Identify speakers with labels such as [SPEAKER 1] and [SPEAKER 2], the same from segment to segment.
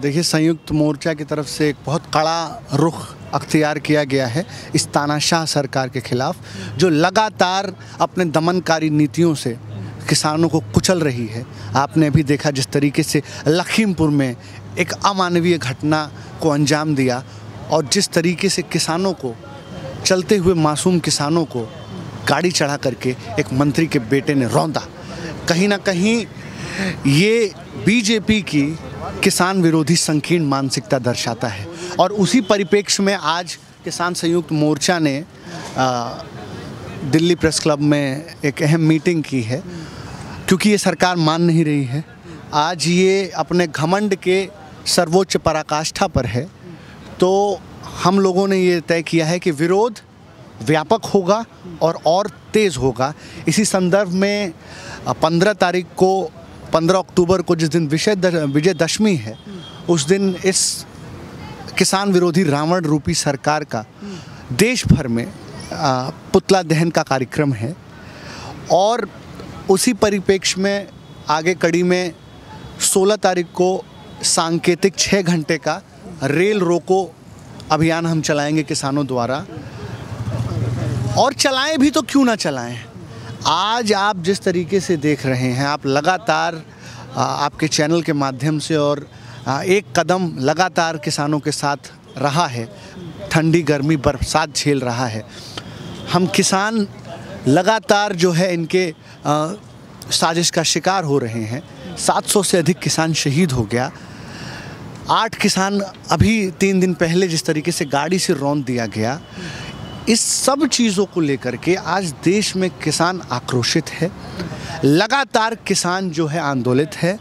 [SPEAKER 1] देखिए, संयुक्त मोर्चा की तरफ से एक बहुत कड़ा रुख अख्तियार किया गया है इस तानाशाह सरकार के खिलाफ, जो लगातार अपने दमनकारी नीतियों से किसानों को कुचल रही है। आपने अभी देखा जिस तरीके से लखीमपुर में एक अमानवीय घटना को अंजाम दिया और जिस तरीके से किसानों को, चलते हुए मासूम किसानों को गाड़ी चढ़ा करके एक मंत्री के बेटे ने रौंदा। कहीं ना कहीं ये बीजेपी की किसान विरोधी संकीर्ण मानसिकता दर्शाता है और उसी परिप्रेक्ष्य में आज किसान संयुक्त मोर्चा ने दिल्ली प्रेस क्लब में एक अहम मीटिंग की है, क्योंकि ये सरकार मान नहीं रही है। आज ये अपने घमंड के सर्वोच्च पराकाष्ठा पर है, तो हम लोगों ने ये तय किया है कि विरोध व्यापक होगा और तेज़ होगा। इसी संदर्भ में 15 अक्टूबर को जिस दिन विजयदशमी है, उस दिन इस किसान विरोधी रावण रूपी सरकार का देश भर में पुतला दहन का कार्यक्रम है और उसी परिप्रेक्ष्य में आगे कड़ी में 16 तारीख को सांकेतिक 6 घंटे का रेल रोको अभियान हम चलाएंगे किसानों द्वारा। और चलाएं भी तो क्यों ना चलाएं। आज आप जिस तरीके से देख रहे हैं, आप लगातार आपके चैनल के माध्यम से और एक कदम लगातार किसानों के साथ रहा है, ठंडी गर्मी बरसात झेल रहा है। हम किसान लगातार जो है इनके साजिश का शिकार हो रहे हैं। 700 से अधिक किसान शहीद हो गया। 8 किसान अभी 3 दिन पहले जिस तरीके से गाड़ी से रौंद दिया गया, इस सब चीज़ों को लेकर के आज देश में किसान आक्रोशित है। लगातार किसान जो है आंदोलित है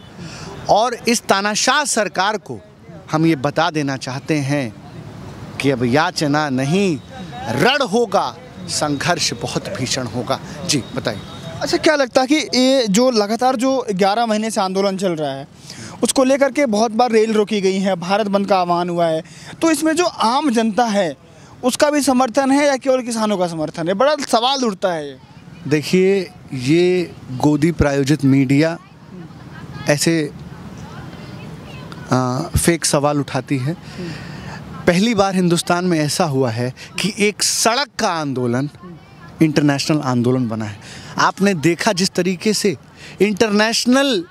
[SPEAKER 1] और इस तानाशाह सरकार को हम ये बता देना चाहते हैं कि अब याचना नहीं, रण होगा, संघर्ष बहुत भीषण होगा। जी बताइए।
[SPEAKER 2] अच्छा, क्या लगता है कि ये जो लगातार जो 11 महीने से आंदोलन चल रहा है, उसको लेकर के बहुत बार रेल रोकी गई है, भारत बंद का आह्वान हुआ है, तो इसमें जो आम जनता है उसका भी समर्थन है या केवल किसानों का समर्थन है? बड़ा सवाल उठता है।
[SPEAKER 1] देखिए, ये गोदी प्रायोजित मीडिया ऐसे फेक सवाल उठाती है। पहली बार हिंदुस्तान में ऐसा हुआ है कि एक सड़क का आंदोलन इंटरनेशनल आंदोलन बना है। आपने देखा जिस तरीके से इंटरनेशनल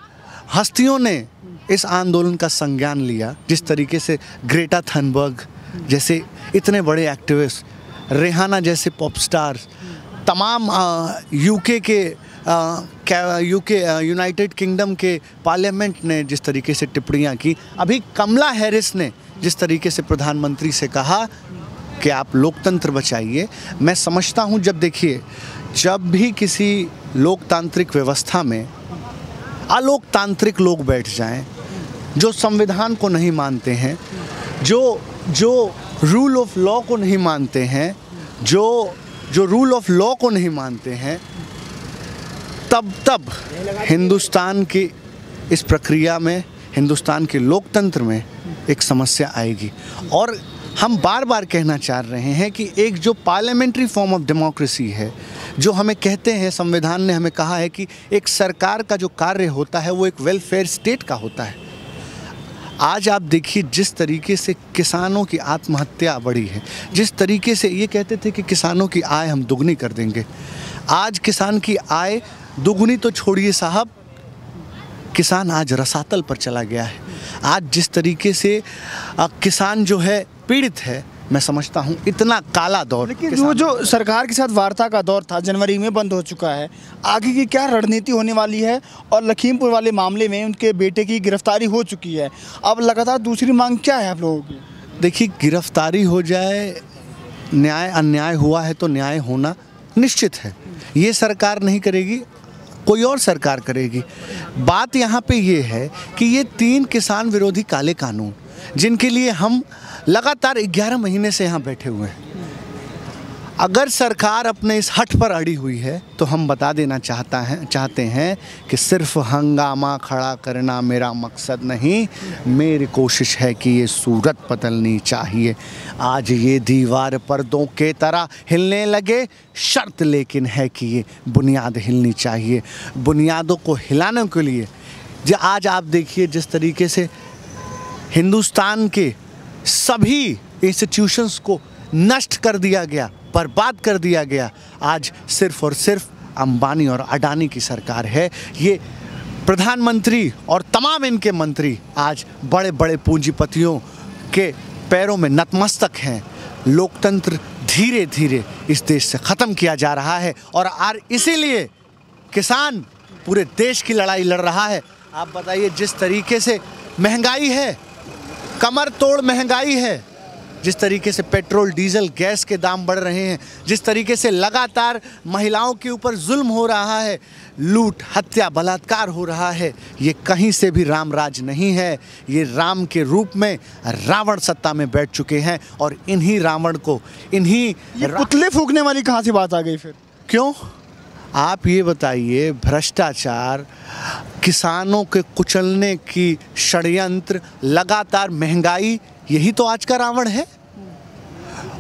[SPEAKER 1] हस्तियों ने इस आंदोलन का संज्ञान लिया, जिस तरीके से ग्रेटा थनबर्ग जैसे इतने बड़े एक्टिविस्ट, रेहाना जैसे पॉप स्टार्स, तमाम यूनाइटेड किंगडम के पार्लियामेंट ने जिस तरीके से टिप्पणियां की, अभी कमला हैरिस ने जिस तरीके से प्रधानमंत्री से कहा कि आप लोकतंत्र बचाइए। मैं समझता हूं, जब भी किसी लोकतांत्रिक व्यवस्था में अलोकतांत्रिक लोग बैठ जाएं, जो संविधान को नहीं मानते हैं, जो रूल ऑफ लॉ को नहीं मानते हैं, जो रूल ऑफ लॉ को नहीं मानते हैं, तब हिंदुस्तान की इस प्रक्रिया में, हिंदुस्तान के लोकतंत्र में एक समस्या आएगी। और हम बार बार कहना चाह रहे हैं कि एक जो पार्लियामेंट्री फॉर्म ऑफ डेमोक्रेसी है, जो हमें कहते हैं, संविधान ने हमें कहा है कि एक सरकार का जो कार्य होता है वो एक वेलफेयर स्टेट का होता है। आज आप देखिए जिस तरीके से किसानों की आत्महत्या बढ़ी है, जिस तरीके से ये कहते थे कि किसानों की आय हम दुगनी कर देंगे, आज किसान की आय दुगनी तो छोड़िए साहब, किसान आज रसातल पर चला गया है। आज जिस तरीके से किसान जो है पीड़ित है, मैं समझता हूँ इतना काला दौर।
[SPEAKER 2] लेकिन जो सरकार के साथ वार्ता का दौर था, जनवरी में बंद हो चुका है। आगे की क्या रणनीति होने वाली है? और लखीमपुर वाले मामले में उनके बेटे की गिरफ्तारी हो चुकी है, अब लगातार दूसरी मांग क्या है आप लोगों की?
[SPEAKER 1] देखिए, गिरफ्तारी हो जाए, न्याय अन्याय हुआ है तो न्याय होना निश्चित है। ये सरकार नहीं करेगी, कोई और सरकार करेगी। बात यहाँ पे ये है कि ये 3 किसान विरोधी काले कानून, जिनके लिए हम लगातार 11 महीने से यहाँ बैठे हुए हैं, अगर सरकार अपने इस हट पर अड़ी हुई है तो हम बता देना चाहते हैं कि सिर्फ हंगामा खड़ा करना मेरा मकसद नहीं, मेरी कोशिश है कि ये सूरत बदलनी चाहिए। आज ये दीवार पर्दों के तरह हिलने लगे, शर्त लेकिन है कि ये बुनियाद हिलनी चाहिए। बुनियादों को हिलाने के लिए आज आप देखिए जिस तरीके से हिंदुस्तान के सभी इंस्टीट्यूशंस को नष्ट कर दिया गया, बर्बाद कर दिया गया। आज सिर्फ और सिर्फ अंबानी और अडानी की सरकार है। ये प्रधानमंत्री और तमाम इनके मंत्री आज बड़े बड़े पूंजीपतियों के पैरों में नतमस्तक हैं। लोकतंत्र धीरे धीरे इस देश से ख़त्म किया जा रहा है और इसीलिए किसान पूरे देश की लड़ाई लड़ रहा है। आप बताइए, जिस तरीके से महंगाई है, कमर तोड़ महंगाई है, जिस तरीके से पेट्रोल डीजल गैस के दाम बढ़ रहे हैं, जिस तरीके से लगातार महिलाओं के ऊपर जुल्म हो रहा है, लूट हत्या बलात्कार हो रहा है, ये कहीं से भी राम राज नहीं है। ये राम के रूप में रावण सत्ता में बैठ चुके हैं और इन्हीं रावण को
[SPEAKER 2] पुतले फूकने वाली कहाँ से बात आ गई फिर?
[SPEAKER 1] क्यों? आप ये बताइए, भ्रष्टाचार, किसानों के कुचलने की षड्यंत्र, लगातार महंगाई, यही तो आज का रावण है।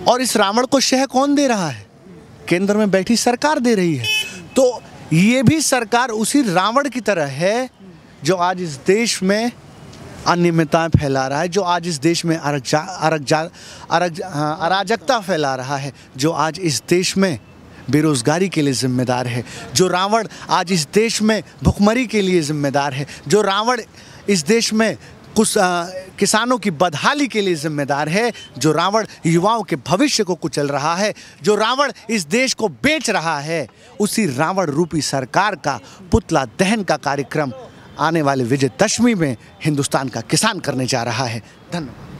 [SPEAKER 1] और इस रावण को शह कौन दे रहा है? केंद्र में बैठी सरकार दे रही है। तो ये भी सरकार उसी रावण की तरह है जो आज इस देश में अनियमितताएं फैला रहा है, जो आज इस देश में अराजकता फैला रहा है, जो आज इस देश में बेरोजगारी के लिए जिम्मेदार है, जो रावण आज इस देश में भुखमरी के लिए जिम्मेदार है, जो रावण इस देश में कुछ किसानों की बदहाली के लिए जिम्मेदार है, जो रावण युवाओं के भविष्य को कुचल रहा है, जो रावण इस देश को बेच रहा है, उसी रावण रूपी सरकार का पुतला दहन का कार्यक्रम आने वाले विजयदशमी में हिंदुस्तान का किसान करने जा रहा है। धन्यवाद।